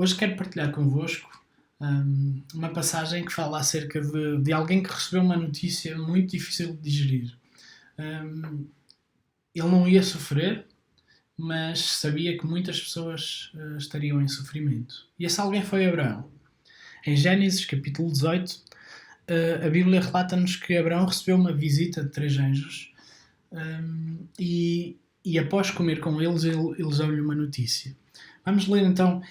Hoje quero partilhar convosco uma passagem que fala acerca de alguém que recebeu uma notícia muito difícil de digerir. Ele não ia sofrer, mas sabia que muitas pessoas estariam em sofrimento. E esse alguém foi Abraão. Em Gênesis, capítulo 18, a Bíblia relata-nos que Abraão recebeu uma visita de 3 anjos e após comer com eles, eles dão-lhe uma notícia. Vamos ler então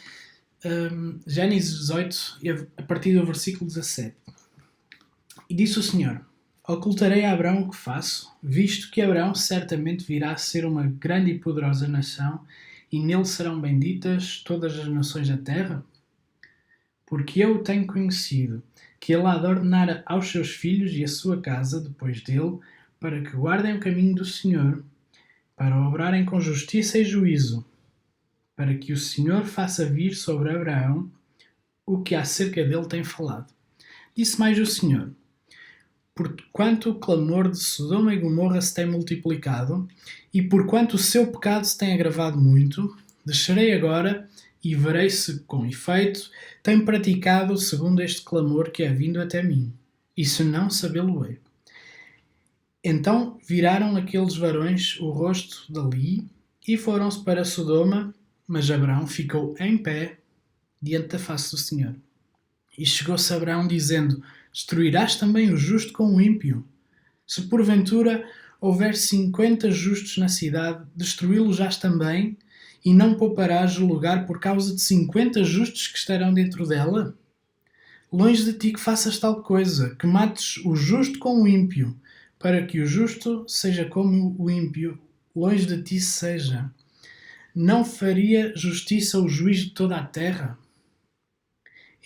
Gênesis 18, a partir do versículo 17. E disse o Senhor: ocultarei a Abraão o que faço, visto que Abraão certamente virá a ser uma grande e poderosa nação, e nele serão benditas todas as nações da terra? Porque eu o tenho conhecido, que ele há de ordenar aos seus filhos e à sua casa, depois dele, para que guardem o caminho do Senhor, para obrarem com justiça e juízo, para que o Senhor faça vir sobre Abraão o que acerca dele tem falado. Disse mais o Senhor: porquanto o clamor de Sodoma e Gomorra se tem multiplicado, e porquanto o seu pecado se tem agravado muito, descerei agora e verei se, com efeito, tem praticado segundo este clamor que é vindo até mim, e se não, sabê-lo-ei. Então viraram aqueles varões o rosto dali e foram-se para Sodoma, mas Abraão ficou em pé diante da face do Senhor. E chegou-se a Abraão dizendo: destruirás também o justo com o ímpio? Se porventura houver 50 justos na cidade, destruí-los-ás também, e não pouparás o lugar por causa de 50 justos que estarão dentro dela? Longe de ti que faças tal coisa, que mates o justo com o ímpio, para que o justo seja como o ímpio, longe de ti seja. Não faria justiça o juiz de toda a terra?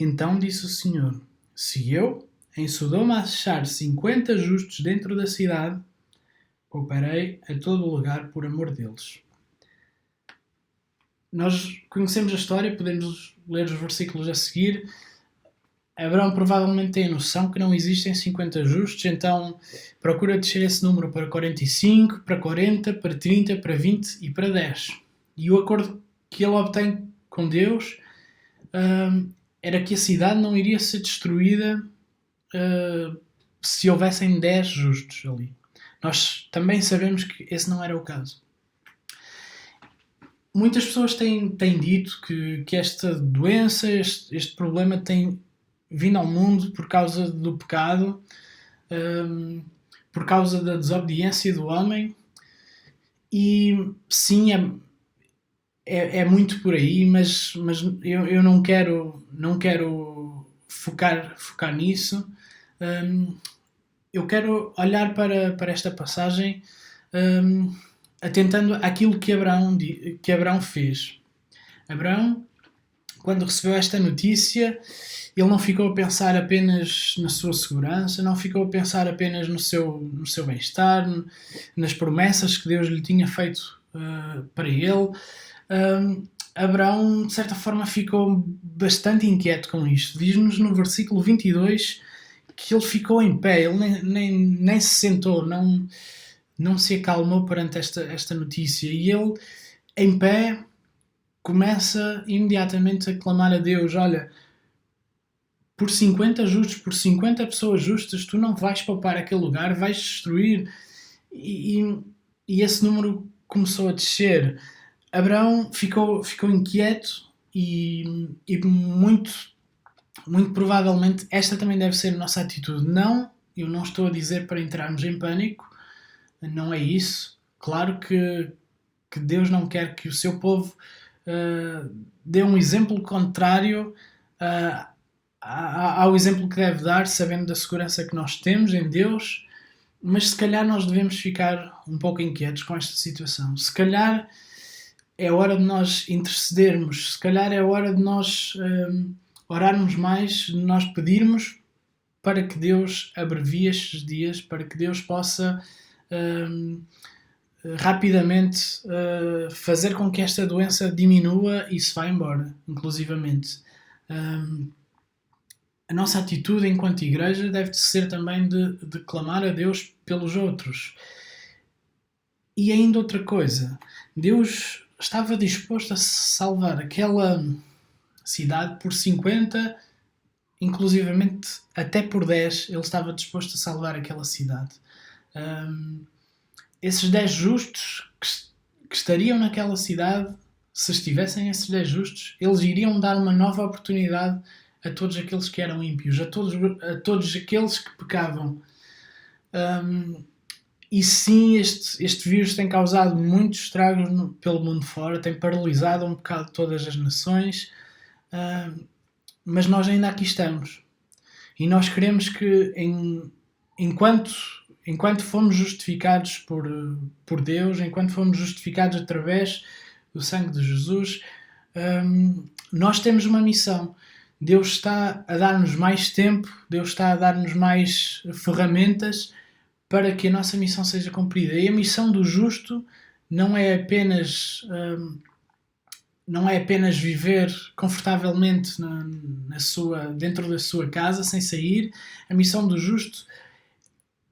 Então disse o Senhor: se eu, em Sodoma, achar 50 justos dentro da cidade, pouparei a todo o lugar por amor deles. Nós conhecemos a história, podemos ler os versículos a seguir. Abraão provavelmente tem a noção que não existem 50 justos, então procura descer esse número para 45, para 40, para 30, para 20 e para 10. E o acordo que ele obtém com Deus era que a cidade não iria ser destruída se houvessem 10 justos ali. Nós também sabemos que esse não era o caso. Muitas pessoas têm dito que esta doença, este problema tem vindo ao mundo por causa do pecado, por causa da desobediência do homem. E sim, é muito por aí, mas eu não quero focar nisso. Eu quero olhar para esta passagem atentando àquilo que Abraão fez. Abraão, quando recebeu esta notícia, ele não ficou a pensar apenas na sua segurança, não ficou a pensar apenas no seu bem-estar, nas promessas que Deus lhe tinha feito para ele. Abraão, de certa forma, ficou bastante inquieto com isto. Diz-nos no versículo 22 que ele ficou em pé, ele nem se sentou, não se acalmou perante esta notícia. E ele, em pé, começa imediatamente a clamar a Deus: olha, por 50 justos, por 50 pessoas justas, tu não vais poupar aquele lugar, vais destruir. E esse número começou a descer. Abraão ficou inquieto e muito, muito provavelmente esta também deve ser a nossa atitude. Eu não estou a dizer para entrarmos em pânico, não é isso. Claro que Deus não quer que o seu povo dê um exemplo contrário ao exemplo que deve dar, sabendo da segurança que nós temos em Deus, mas se calhar nós devemos ficar um pouco inquietos com esta situação. Se calhar é hora de nós intercedermos, se calhar é hora de nós orarmos mais, de nós pedirmos para que Deus abrevie estes dias, para que Deus possa rapidamente fazer com que esta doença diminua e se vá embora, inclusivamente. A nossa atitude enquanto igreja deve ser também de clamar a Deus pelos outros. E ainda outra coisa, Deus estava disposto a salvar aquela cidade por 50, inclusivamente até por 10, ele estava disposto a salvar aquela cidade. Esses 10 justos que estariam naquela cidade, se estivessem esses 10 justos, eles iriam dar uma nova oportunidade a todos aqueles que eram ímpios, a todos aqueles que pecavam. E sim, este vírus tem causado muitos estragos pelo mundo fora, tem paralisado um bocado todas as nações, mas nós ainda aqui estamos. E nós queremos que, enquanto fomos justificados por Deus, enquanto fomos justificados através do sangue de Jesus, nós temos uma missão. Deus está a dar-nos mais tempo, Deus está a dar-nos mais ferramentas para que a nossa missão seja cumprida. E a missão do justo não é apenas viver confortavelmente dentro da sua casa, sem sair. A missão do justo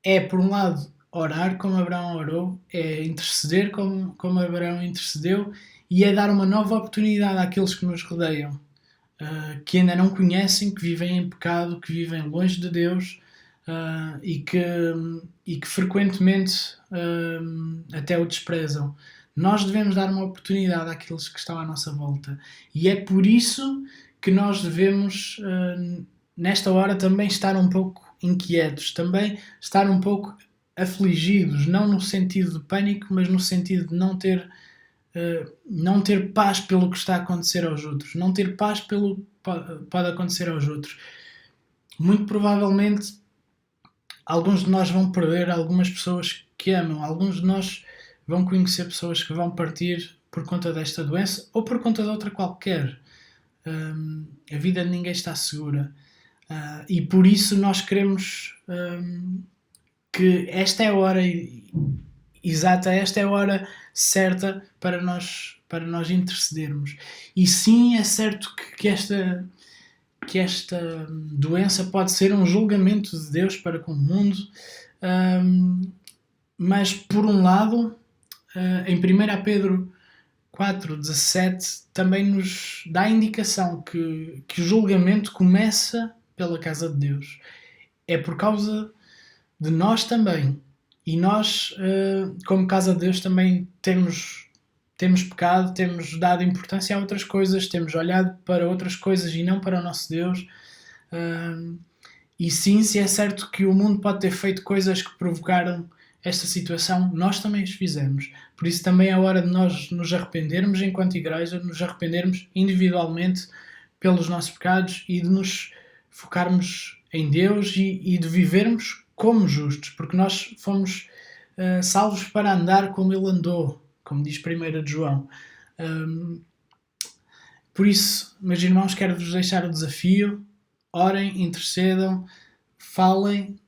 é, por um lado, orar como Abraão orou, é interceder como Abraão intercedeu, e é dar uma nova oportunidade àqueles que nos rodeiam, que ainda não conhecem, que vivem em pecado, que vivem longe de Deus, e que frequentemente até o desprezam. Nós devemos dar uma oportunidade àqueles que estão à nossa volta. E é por isso que nós devemos, nesta hora, também estar um pouco inquietos, também estar um pouco afligidos, não no sentido de pânico, mas no sentido de não ter paz pelo que está a acontecer aos outros, não ter paz pelo que pode acontecer aos outros. Muito provavelmente, alguns de nós vão perder algumas pessoas que amam, alguns de nós vão conhecer pessoas que vão partir por conta desta doença ou por conta de outra qualquer. A vida de ninguém está segura. E por isso nós queremos que esta é a hora exata, esta é a hora certa para nós intercedermos. E sim, é certo que esta doença pode ser um julgamento de Deus para com o mundo, mas por um lado, em 1 Pedro 4,17 também nos dá a indicação que o julgamento começa pela casa de Deus. É por causa de nós também. E nós, como casa de Deus, também temos pecado, temos dado importância a outras coisas, temos olhado para outras coisas e não para o nosso Deus. E sim, se é certo que o mundo pode ter feito coisas que provocaram esta situação, nós também as fizemos. Por isso também é hora de nós nos arrependermos enquanto igreja, nos arrependermos individualmente pelos nossos pecados e de nos focarmos em Deus e de vivermos como justos, porque nós fomos salvos para andar como Ele andou, como diz 1 de João. Por isso, meus irmãos, quero-vos deixar o desafio: orem, intercedam, falem.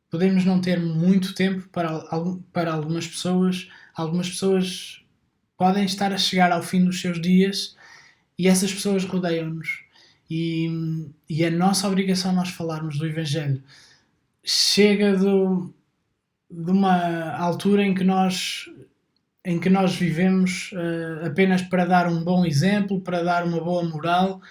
Podemos não ter muito tempo para algumas pessoas. Algumas pessoas podem estar a chegar ao fim dos seus dias e essas pessoas rodeiam-nos. E é nossa obrigação nós falarmos do Evangelho. Chega de uma altura em que nós vivemos apenas para dar um bom exemplo, para dar uma boa moral.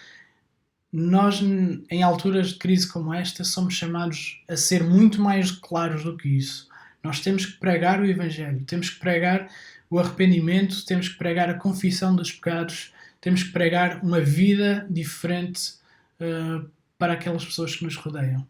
Nós, em alturas de crise como esta, somos chamados a ser muito mais claros do que isso. Nós temos que pregar o Evangelho, temos que pregar o arrependimento, temos que pregar a confissão dos pecados, temos que pregar uma vida diferente para aquelas pessoas que nos rodeiam.